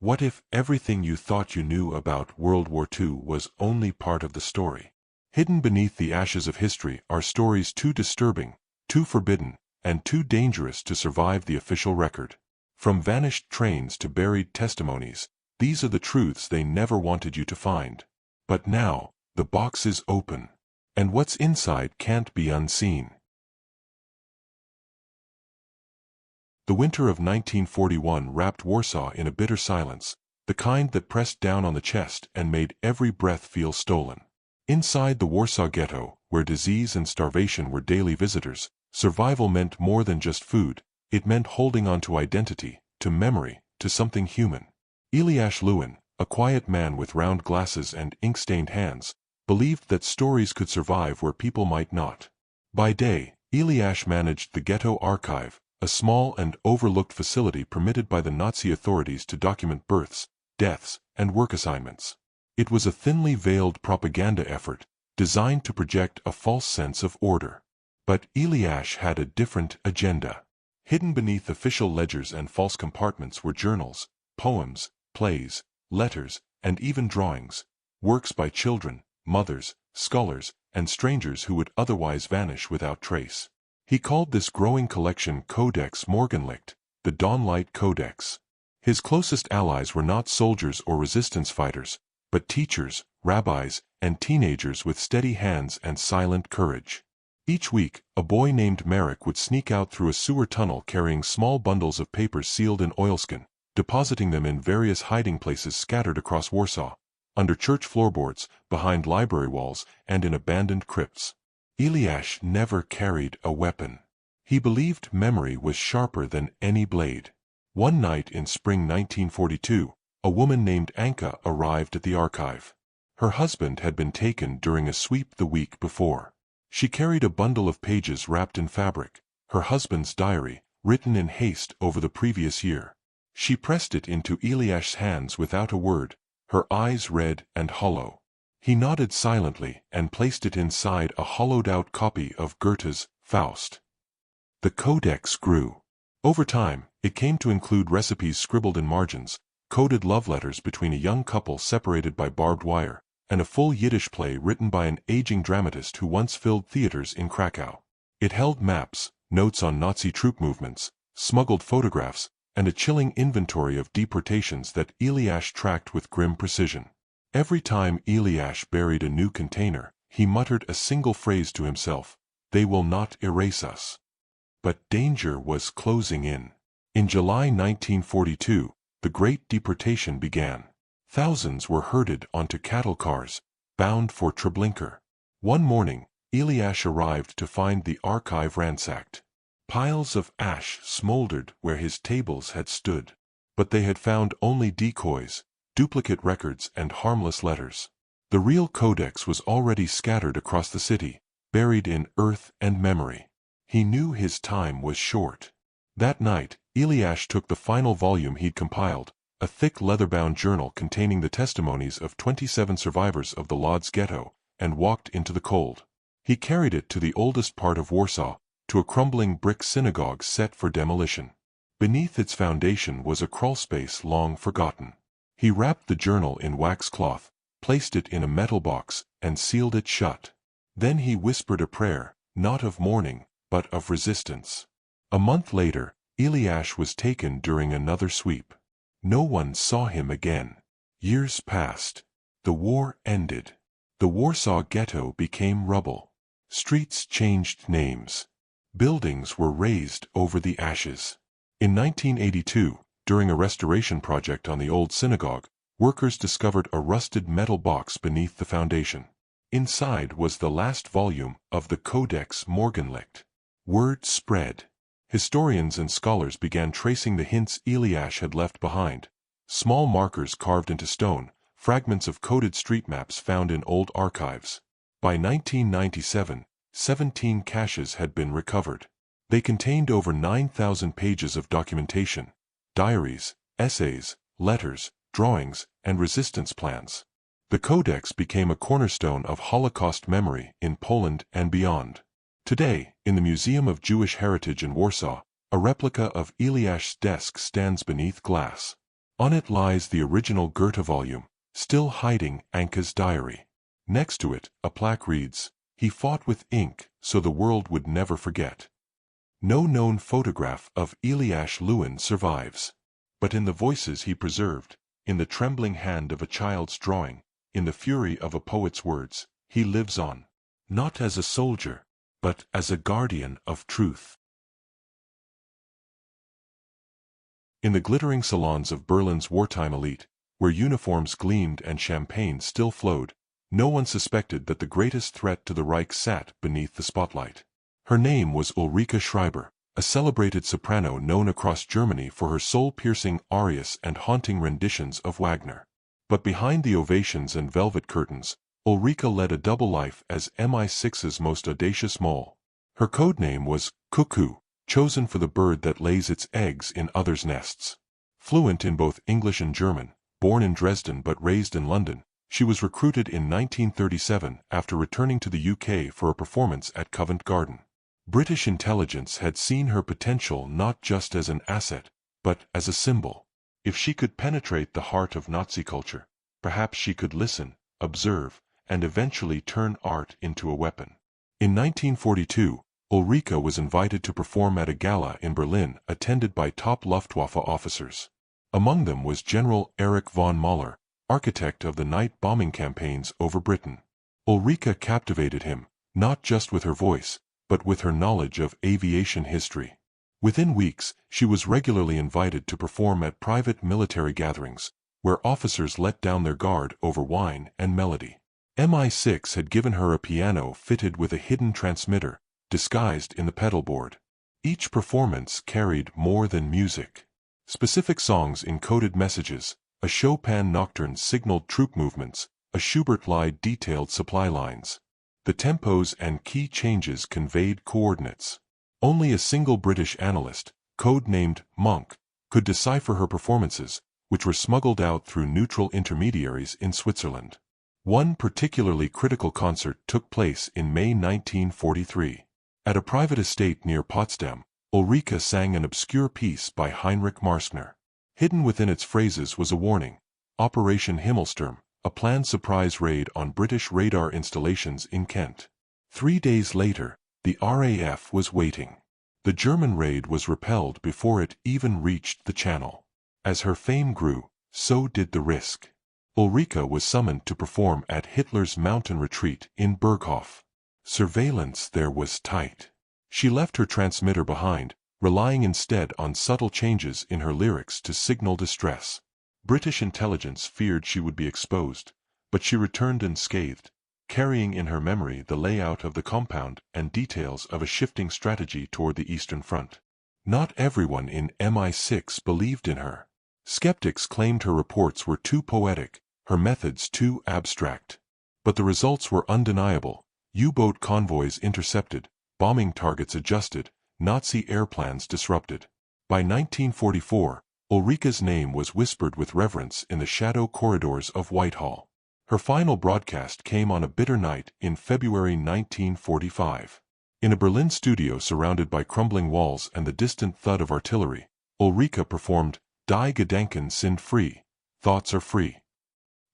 What if everything you thought you knew about World War II was only part of the story? Hidden beneath the ashes of history are stories too disturbing, too forbidden, and too dangerous to survive the official record. From vanished trains to buried testimonies, these are the truths they never wanted you to find. But now, the box is open, and what's inside can't be unseen. The winter of 1941 wrapped Warsaw in a bitter silence, the kind that pressed down on the chest and made every breath feel stolen. Inside the Warsaw Ghetto, where disease and starvation were daily visitors, survival meant more than just food. It meant holding on to identity, to memory, to something human. Eliash Lewin, a quiet man with round glasses and ink-stained hands, believed that stories could survive where people might not. By day, Eliash managed the Ghetto Archive, a small and overlooked facility permitted by the Nazi authorities to document births, deaths, and work assignments. It was a thinly veiled propaganda effort, designed to project a false sense of order. But Eliash had a different agenda. Hidden beneath official ledgers and false compartments were journals, poems, plays, letters, and even drawings, works by children, mothers, scholars, and strangers who would otherwise vanish without trace. He called this growing collection Codex Morgenlicht, the Dawnlight Codex. His closest allies were not soldiers or resistance fighters, but teachers, rabbis, and teenagers with steady hands and silent courage. Each week, a boy named Marek would sneak out through a sewer tunnel carrying small bundles of papers sealed in oilskin, depositing them in various hiding places scattered across Warsaw, under church floorboards, behind library walls, and in abandoned crypts. Eliash never carried a weapon. He believed memory was sharper than any blade. One night in spring 1942, a woman named Anka arrived at the archive. Her husband had been taken during a sweep the week before. She carried a bundle of pages wrapped in fabric, her husband's diary, written in haste over the previous year. She pressed it into Eliash's hands without a word, her eyes red and hollow. He nodded silently and placed it inside a hollowed-out copy of Goethe's Faust. The codex grew. Over time, it came to include recipes scribbled in margins, coded love letters between a young couple separated by barbed wire, and a full Yiddish play written by an aging dramatist who once filled theaters in Krakow. It held maps, notes on Nazi troop movements, smuggled photographs, and a chilling inventory of deportations that Eliash tracked with grim precision. Every time Eliash buried a new container, he muttered a single phrase to himself: "They will not erase us." But danger was closing in. In July 1942, the Great Deportation began. Thousands were herded onto cattle cars, bound for Treblinka. One morning, Eliash arrived to find the archive ransacked. Piles of ash smoldered where his tables had stood. But they had found only decoys, duplicate records, and harmless letters. The real codex was already scattered across the city, buried in earth and memory. He knew his time was short. That night, Eliash took the final volume he'd compiled, a thick leather-bound journal containing the testimonies of 27 survivors of the Lodz ghetto, and walked into the cold. He carried it to the oldest part of Warsaw, to a crumbling brick synagogue set for demolition. Beneath its foundation was a crawlspace long forgotten. He wrapped the journal in wax cloth, placed it in a metal box, and sealed it shut. Then he whispered a prayer, not of mourning, but of resistance. A month later, Eliash was taken during another sweep. No one saw him again. Years passed. The war ended. The Warsaw Ghetto became rubble. Streets changed names. Buildings were razed over the ashes. In 1982, during a restoration project on the old synagogue, workers discovered a rusted metal box beneath the foundation. Inside was the last volume of the Codex Morgenlicht. Word spread. Historians and scholars began tracing the hints Eliash had left behind. Small markers carved into stone, fragments of coded street maps found in old archives. By 1997, 17 caches had been recovered. They contained over 9,000 pages of documentation, diaries, essays, letters, drawings, and resistance plans. The codex became a cornerstone of Holocaust memory in Poland and beyond. Today, in the Museum of Jewish Heritage in Warsaw, a replica of Eliash's desk stands beneath glass. On it lies the original Goethe volume, still hiding Anka's diary. Next to it, a plaque reads, "He fought with ink, so the world would never forget." No known photograph of Eliash Lewin survives. But in the voices he preserved, in the trembling hand of a child's drawing, in the fury of a poet's words, he lives on. Not as a soldier, but as a guardian of truth. In the glittering salons of Berlin's wartime elite, where uniforms gleamed and champagne still flowed, no one suspected that the greatest threat to the Reich sat beneath the spotlight. Her name was Ulrike Schreiber, a celebrated soprano known across Germany for her soul-piercing arias and haunting renditions of Wagner. But behind the ovations and velvet curtains, Ulrike led a double life as MI6's most audacious mole. Her code name was Cuckoo, chosen for the bird that lays its eggs in others' nests. Fluent in both English and German, born in Dresden but raised in London, she was recruited in 1937 after returning to the UK for a performance at Covent Garden. British intelligence had seen her potential not just as an asset, but as a symbol. If she could penetrate the heart of Nazi culture, perhaps she could listen, observe, and eventually turn art into a weapon. In 1942, Ulrike was invited to perform at a gala in Berlin attended by top Luftwaffe officers. Among them was General Erich von Mahler, architect of the night bombing campaigns over Britain. Ulrike captivated him, not just with her voice, but with her knowledge of aviation history. Within weeks, she was regularly invited to perform at private military gatherings, where officers let down their guard over wine and melody. MI6 had given her a piano fitted with a hidden transmitter, disguised in the pedalboard. Each performance carried more than music. Specific songs encoded messages, a Chopin nocturne signaled troop movements, a Schubert lied detailed supply lines. The tempos and key changes conveyed coordinates. Only a single British analyst, code-named Monk, could decipher her performances, which were smuggled out through neutral intermediaries in Switzerland. One particularly critical concert took place in May 1943. At a private estate near Potsdam, Ulrike sang an obscure piece by Heinrich Marschner. Hidden within its phrases was a warning: Operation Himmelsturm, a planned surprise raid on British radar installations in Kent. 3 days later, the RAF was waiting. The German raid was repelled before it even reached the Channel. As her fame grew, so did the risk. Ulrike was summoned to perform at Hitler's mountain retreat in Berghof. Surveillance there was tight. She left her transmitter behind, relying instead on subtle changes in her lyrics to signal distress. British intelligence feared she would be exposed, but she returned unscathed, carrying in her memory the layout of the compound and details of a shifting strategy toward the Eastern Front. Not everyone in MI6 believed in her. Skeptics claimed her reports were too poetic, her methods too abstract. But the results were undeniable: U-boat convoys intercepted, bombing targets adjusted, Nazi airplanes disrupted. By 1944, Ulrike's name was whispered with reverence in the shadow corridors of Whitehall. Her final broadcast came on a bitter night in February 1945. In a Berlin studio surrounded by crumbling walls and the distant thud of artillery, Ulrike performed Die Gedanken sind frei, Thoughts Are Free.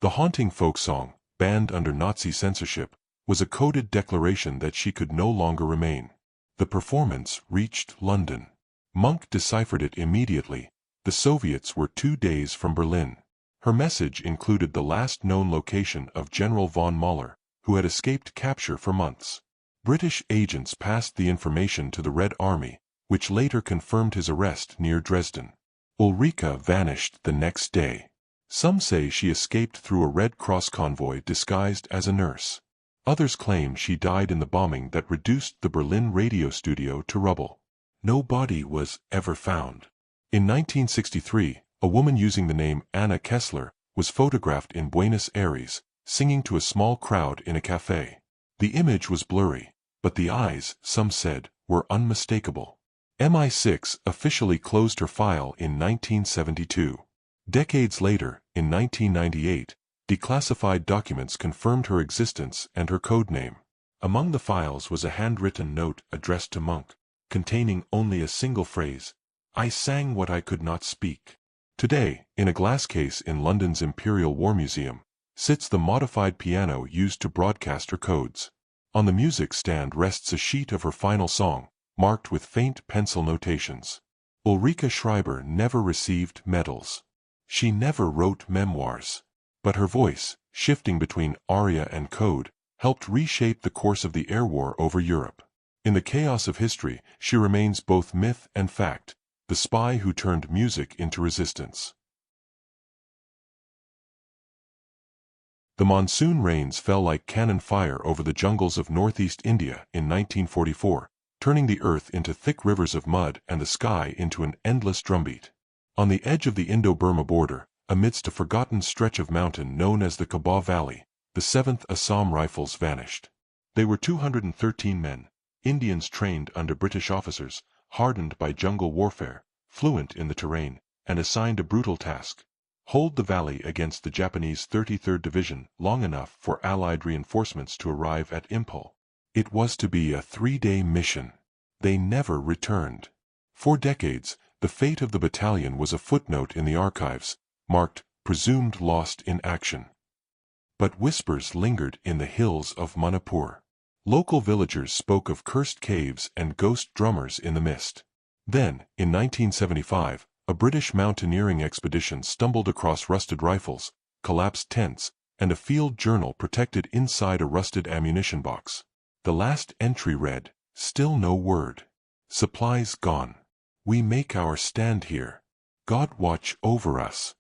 The haunting folk song, banned under Nazi censorship, was a coded declaration that she could no longer remain. The performance reached London. Monk deciphered it immediately. The Soviets were 2 days from Berlin. Her message included the last known location of General von Mahler, who had escaped capture for months. British agents passed the information to the Red Army, which later confirmed his arrest near Dresden. Ulrike vanished the next day. Some say she escaped through a Red Cross convoy disguised as a nurse. Others claim she died in the bombing that reduced the Berlin radio studio to rubble. No body was ever found. In 1963, a woman using the name Anna Kessler was photographed in Buenos Aires, singing to a small crowd in a cafe. The image was blurry, but the eyes, some said, were unmistakable. MI6 officially closed her file in 1972. Decades later, in 1998, declassified documents confirmed her existence and her code name. Among the files was a handwritten note addressed to Monk, containing only a single phrase: "I sang what I could not speak." Today, in a glass case in London's Imperial War Museum, sits the modified piano used to broadcast her codes. On the music stand rests a sheet of her final song, marked with faint pencil notations. Ulrike Schreiber never received medals. She never wrote memoirs. But her voice, shifting between aria and code, helped reshape the course of the air war over Europe. In the chaos of history, she remains both myth and fact, the spy who turned music into resistance. The monsoon rains fell like cannon fire over the jungles of northeast India in 1944, turning the earth into thick rivers of mud and the sky into an endless drumbeat. On the edge of the Indo-Burma border, amidst a forgotten stretch of mountain known as the Covert Valley, the 7th Assam Rifles vanished. They were 213 men, Indians trained under British officers, hardened by jungle warfare, fluent in the terrain, and assigned a brutal task: hold the valley against the Japanese 33rd Division long enough for Allied reinforcements to arrive at Impol. It was to be a 3-day mission. They never returned. For decades, the fate of the battalion was a footnote in the archives, marked, presumed lost in action. But whispers lingered in the hills of Manipur. Local villagers spoke of cursed caves and ghost drummers in the mist. Then, in 1975, a British mountaineering expedition stumbled across rusted rifles, collapsed tents, and a field journal protected inside a rusted ammunition box. The last entry read, "Still no word. Supplies gone. We make our stand here. God watch over us."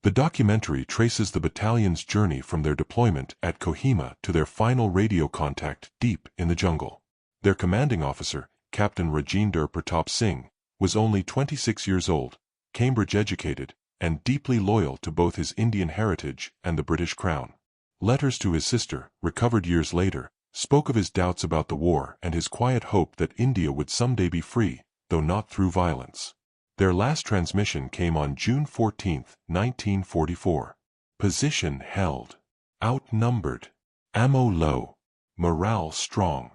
The documentary traces the battalion's journey from their deployment at Kohima to their final radio contact deep in the jungle. Their commanding officer, Captain Rajinder Pratap Singh, was only 26 years old, Cambridge-educated, and deeply loyal to both his Indian heritage and the British Crown. Letters to his sister, recovered years later, spoke of his doubts about the war and his quiet hope that India would someday be free, though not through violence. Their last transmission came on June 14, 1944. Position held. Outnumbered. Ammo low. Morale strong.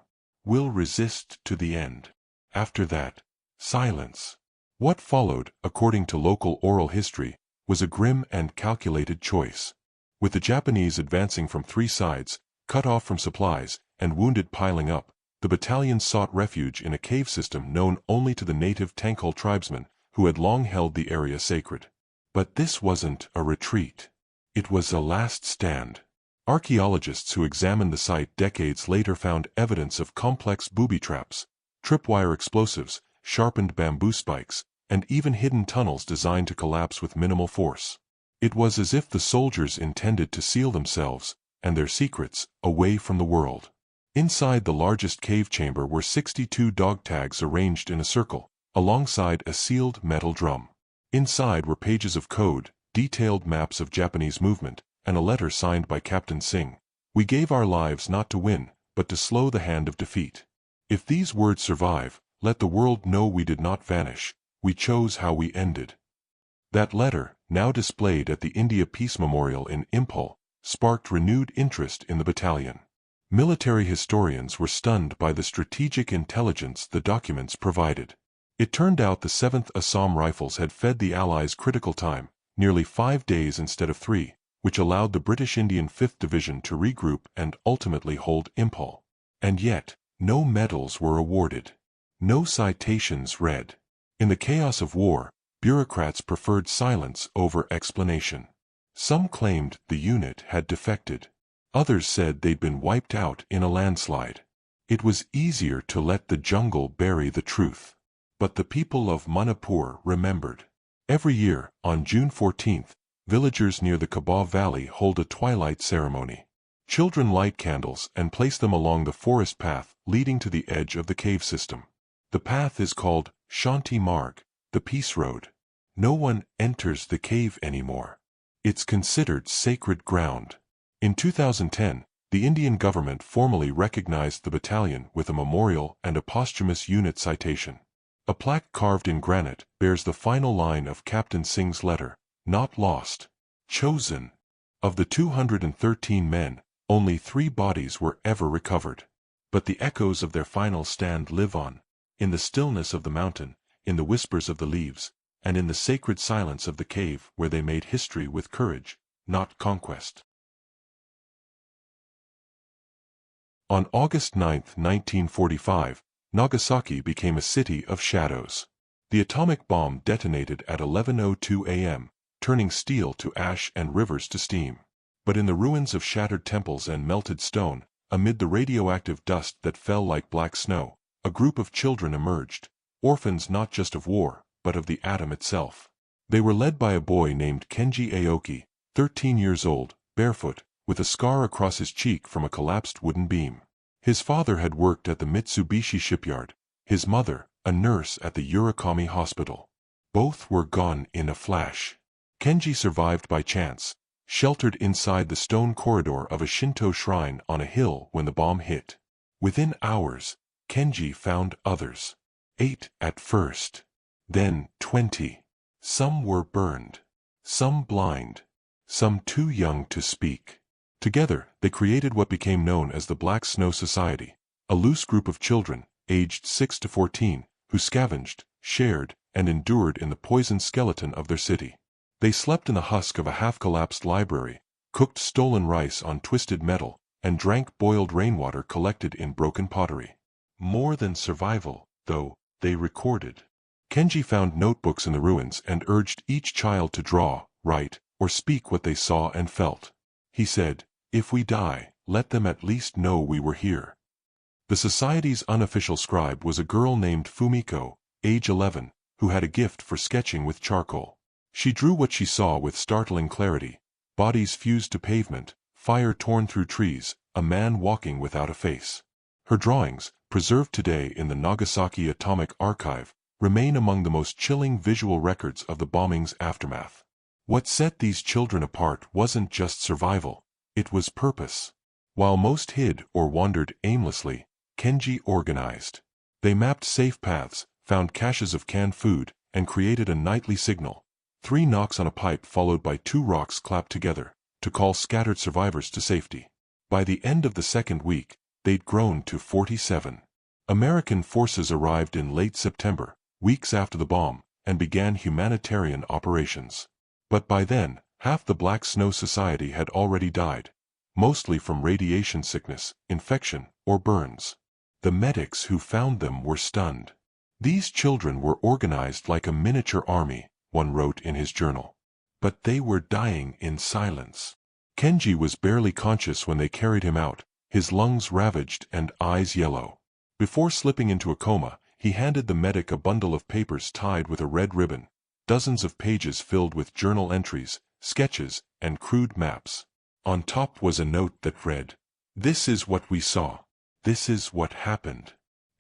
Will resist to the end. After that, silence. What followed, according to local oral history, was a grim and calculated choice. With the Japanese advancing from 3 sides, cut off from supplies, and wounded piling up, the battalion sought refuge in a cave system known only to the native Tangkhul tribesmen, who had long held the area sacred. But this wasn't a retreat. It was a last stand. Archaeologists who examined the site decades later found evidence of complex booby traps, tripwire explosives, sharpened bamboo spikes, and even hidden tunnels designed to collapse with minimal force. It was as if the soldiers intended to seal themselves, and their secrets, away from the world. Inside the largest cave chamber were 62 dog tags arranged in a circle, alongside a sealed metal drum. Inside were pages of code, detailed maps of Japanese movement, and a letter signed by Captain Singh. "We gave our lives not to win, but to slow the hand of defeat. If these words survive, let the world know we did not vanish, we chose how we ended." That letter, now displayed at the India Peace Memorial in Impol, sparked renewed interest in the battalion. Military historians were stunned by the strategic intelligence the documents provided. It turned out the 7th Assam Rifles had fed the Allies critical time, nearly 5 days instead of 3, which allowed the British Indian 5th Division to regroup and ultimately hold Impol. And yet, no medals were awarded. No citations read. In the chaos of war, bureaucrats preferred silence over explanation. Some claimed the unit had defected. Others said they'd been wiped out in a landslide. It was easier to let the jungle bury the truth. But the people of Manipur remembered. Every year, on June 14th, villagers near the Covert Valley hold a twilight ceremony. Children light candles and place them along the forest path leading to the edge of the cave system. The path is called Shanti Marg, the Peace Road. No one enters the cave anymore. It's considered sacred ground. In 2010, the Indian government formally recognized the battalion with a memorial and a posthumous unit citation. A plaque carved in granite bears the final line of Captain Singh's letter, "Not lost, chosen." Of the 213 men, only 3 bodies were ever recovered. But the echoes of their final stand live on, in the stillness of the mountain, in the whispers of the leaves, and in the sacred silence of the cave where they made history with courage, not conquest. On August 9, 1945, Nagasaki became a city of shadows. The atomic bomb detonated at 11:02 a.m., turning steel to ash and rivers to steam. But in the ruins of shattered temples and melted stone, amid the radioactive dust that fell like black snow, a group of children emerged, orphans not just of war, but of the atom itself. They were led by a boy named Kenji Aoki, 13 years old, barefoot, with a scar across his cheek from a collapsed wooden beam. His father had worked at the Mitsubishi shipyard, his mother, a nurse at the Urakami hospital. Both were gone in a flash. Kenji survived by chance, sheltered inside the stone corridor of a Shinto shrine on a hill when the bomb hit. Within hours, Kenji found others. 8 at first. Then 20. Some were burned. Some blind. Some too young to speak. Together, they created what became known as the Black Snow Society, a loose group of children, aged 6 to 14, who scavenged, shared, and endured in the poisoned skeleton of their city. They slept in the husk of a half-collapsed library, cooked stolen rice on twisted metal, and drank boiled rainwater collected in broken pottery. More than survival, though, they recorded. Kenji found notebooks in the ruins and urged each child to draw, write, or speak what they saw and felt. He said, "If we die, let them at least know we were here." The society's unofficial scribe was a girl named Fumiko, age 11, who had a gift for sketching with charcoal. She drew what she saw with startling clarity: bodies fused to pavement, fire torn through trees, a man walking without a face. Her drawings, preserved today in the Nagasaki Atomic Archive, remain among the most chilling visual records of the bombing's aftermath. What set these children apart wasn't just survival, it was purpose. While most hid or wandered aimlessly, Kenji organized. They mapped safe paths, found caches of canned food, and created a nightly signal: 3 knocks on a pipe followed by 2 rocks clapped together, to call scattered survivors to safety. By the end of the second week, they'd grown to 47. American forces arrived in late September, weeks after the bomb, and began humanitarian operations. But by then, half the Black Snow Society had already died, mostly from radiation sickness, infection, or burns. The medics who found them were stunned. These children were organized like a miniature army, one wrote in his journal. But they were dying in silence. Kenji was barely conscious when they carried him out, his lungs ravaged and eyes yellow. Before slipping into a coma, he handed the medic a bundle of papers tied with a red ribbon, dozens of pages filled with journal entries, sketches, and crude maps. On top was a note that read, "This is what we saw. This is what happened.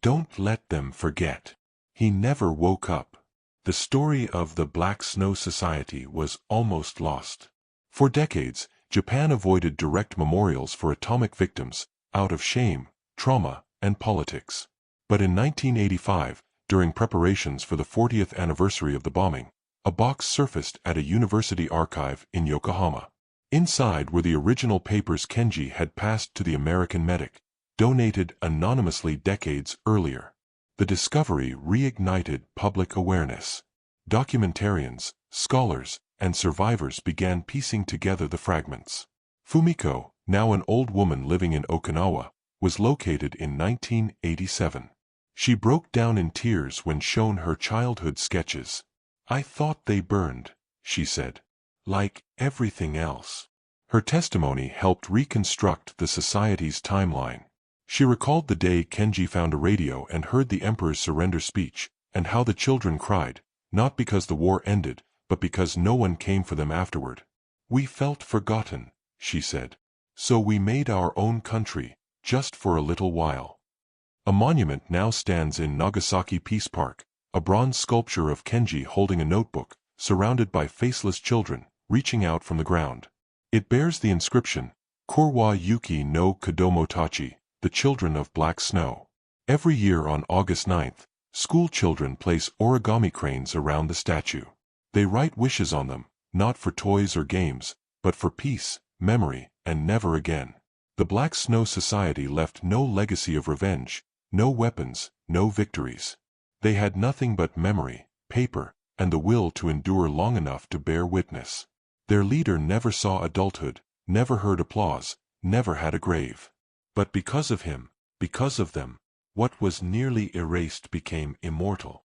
Don't let them forget." He never woke up. The story of the Black Snow Society was almost lost. For decades, Japan avoided direct memorials for atomic victims, out of shame, trauma, and politics. But in 1985, during preparations for the 40th anniversary of the bombing, a box surfaced at a university archive in Yokohama. Inside were the original papers Kenji had passed to the American medic, donated anonymously decades earlier. The discovery reignited public awareness. Documentarians, scholars, and survivors began piecing together the fragments. Fumiko, now an old woman living in Okinawa, was located in 1987. She broke down in tears when shown her childhood sketches. "I thought they burned," she said. "Like everything else." Her testimony helped reconstruct the society's timeline. She recalled the day Kenji found a radio and heard the emperor's surrender speech, and how the children cried, not because the war ended, but because no one came for them afterward. "We felt forgotten," she said. "So we made our own country, just for a little while." A monument now stands in Nagasaki Peace Park, a bronze sculpture of Kenji holding a notebook, surrounded by faceless children, reaching out from the ground. It bears the inscription, "Korwa Yuki no Kodomotachi," the children of black snow. Every year on August 9th, school children place origami cranes around the statue. They write wishes on them, not for toys or games, but for peace, memory, and never again. The Black Snow Society left no legacy of revenge, no weapons, no victories. They had nothing but memory, paper, and the will to endure long enough to bear witness. Their leader never saw adulthood, never heard applause, never had a grave. But because of him, because of them, what was nearly erased became immortal.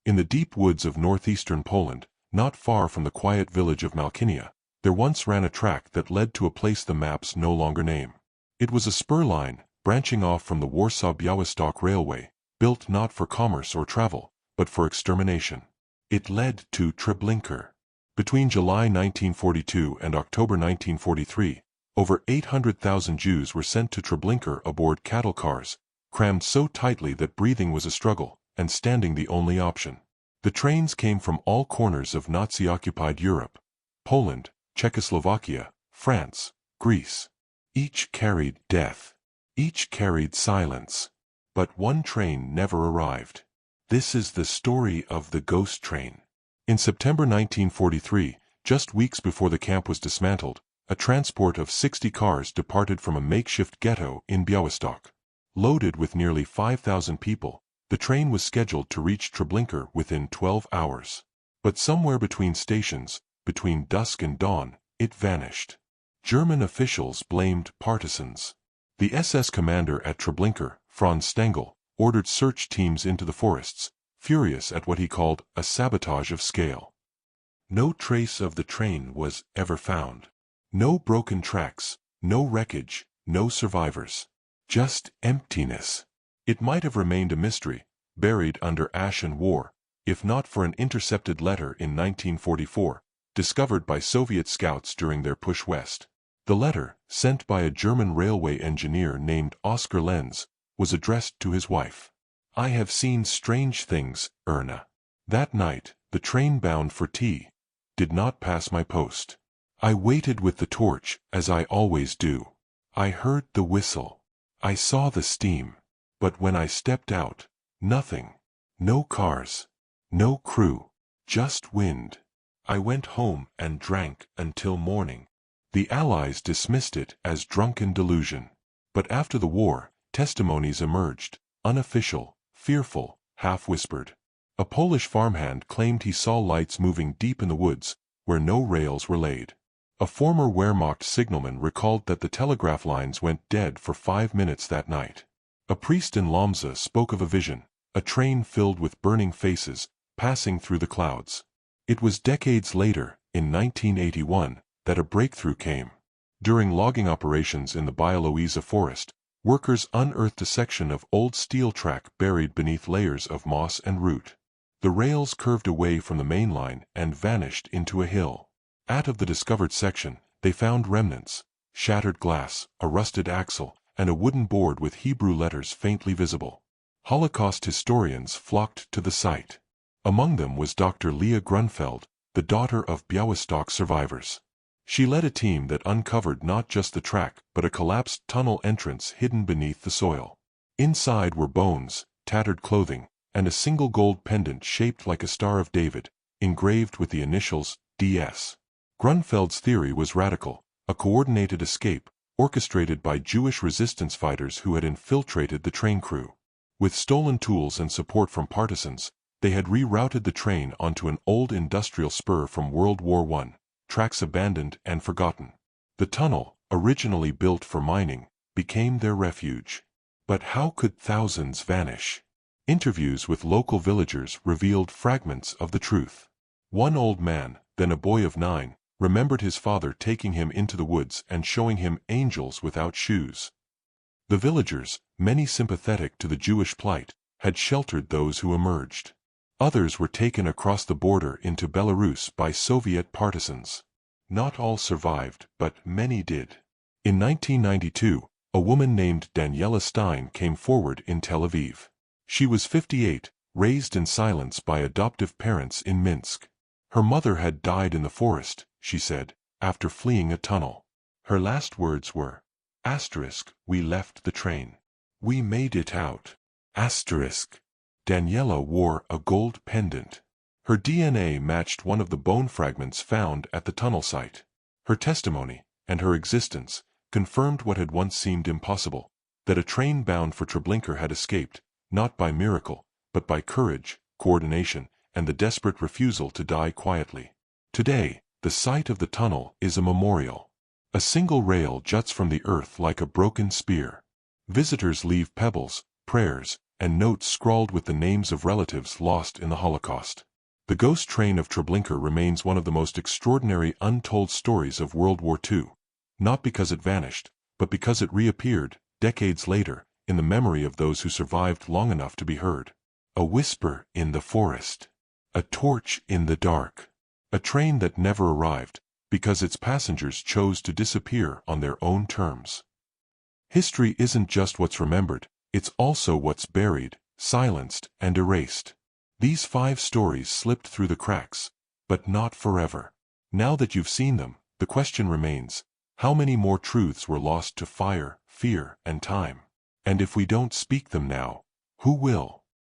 In the deep woods of northeastern Poland, not far from the quiet village of Malkinia, there once ran a track that led to a place the maps no longer name. It was a spur line, branching off from the Warsaw-Białystok Railway, built not for commerce or travel, but for extermination. It led to Treblinka. Between July 1942 and October 1943, over 800,000 Jews were sent to Treblinka aboard cattle cars, crammed so tightly that breathing was a struggle, and standing the only option. The trains came from all corners of Nazi-occupied Europe: Poland, Czechoslovakia, France, Greece. Each carried death. Each carried silence. But one train never arrived. This is the story of the ghost train. In September 1943, just weeks before the camp was dismantled, a transport of 60 cars departed from a makeshift ghetto in Białystok. Loaded with nearly 5,000 people, the train was scheduled to reach Treblinka within 12 hours. But somewhere between stations, between dusk and dawn, it vanished. German officials blamed partisans. The SS commander at Treblinka, Franz Stengel, ordered search teams into the forests, furious at what he called a sabotage of scale. No trace of the train was ever found. No broken tracks, no wreckage, no survivors. Just emptiness. It might have remained a mystery, buried under ash and war, if not for an intercepted letter in 1944, discovered by Soviet scouts during their push west. The letter, sent by a German railway engineer named Oskar Lenz, was addressed to his wife. "I have seen strange things, Erna. That night, the train bound for T did not pass my post. I waited with the torch, as I always do. I heard the whistle. I saw the steam. But when I stepped out, nothing. No cars. No crew. Just wind. I went home and drank until morning." The Allies dismissed it as drunken delusion. But after the war, testimonies emerged, unofficial, fearful, half-whispered. A Polish farmhand claimed he saw lights moving deep in the woods, where no rails were laid. A former Wehrmacht signalman recalled that the telegraph lines went dead for 5 minutes that night. A priest in Lomza spoke of a vision, a train filled with burning faces, passing through the clouds. It was decades later, in 1981, that a breakthrough came. During logging operations in the WWII forest, workers unearthed a section of old steel track buried beneath layers of moss and root. The rails curved away from the main line and vanished into a hill. Out of the discovered section, they found remnants: shattered glass, a rusted axle, and a wooden board with Hebrew letters faintly visible. Holocaust historians flocked to the site. Among them was Dr. Leah Grunfeld, the daughter of Białystok survivors. She led a team that uncovered not just the track but a collapsed tunnel entrance hidden beneath the soil. Inside were bones, tattered clothing, and a single gold pendant shaped like a Star of David, engraved with the initials DS. Grunfeld's theory was radical: a coordinated escape, orchestrated by Jewish resistance fighters who had infiltrated the train crew. With stolen tools and support from partisans, they had rerouted the train onto an old industrial spur from World War I, tracks abandoned and forgotten. The tunnel, originally built for mining, became their refuge. But how could thousands vanish? Interviews with local villagers revealed fragments of the truth. One old man, then a boy of 9, remembered his father taking him into the woods and showing him angels without shoes. The villagers, many sympathetic to the Jewish plight, had sheltered those who emerged. Others were taken across the border into Belarus by Soviet partisans. Not all survived, but many did. In 1992, a woman named Daniela Stein came forward in Tel Aviv. She was 58, raised in silence by adoptive parents in Minsk. Her mother had died in the forest, she said, after fleeing a tunnel. Her last words were, "We left the train. We made it out." Daniela wore a gold pendant. Her DNA matched one of the bone fragments found at the tunnel site. Her testimony, and her existence, confirmed what had once seemed impossible: that a train bound for Treblinka had escaped, not by miracle, but by courage, coordination, and the desperate refusal to die quietly. Today, the site of the tunnel is a memorial. A single rail juts from the earth like a broken spear. Visitors leave pebbles, prayers, and notes scrawled with the names of relatives lost in the Holocaust. The ghost train of Treblinka remains one of the most extraordinary untold stories of World War II, not because it vanished, but because it reappeared, decades later, in the memory of those who survived long enough to be heard. A whisper in the forest. A torch in the dark. A train that never arrived, because its passengers chose to disappear on their own terms. History isn't just what's remembered, it's also what's buried, silenced, and erased. These 5 stories slipped through the cracks, but not forever. Now that you've seen them, the question remains, how many more truths were lost to fire, fear, and time? And if we don't speak them now, who will?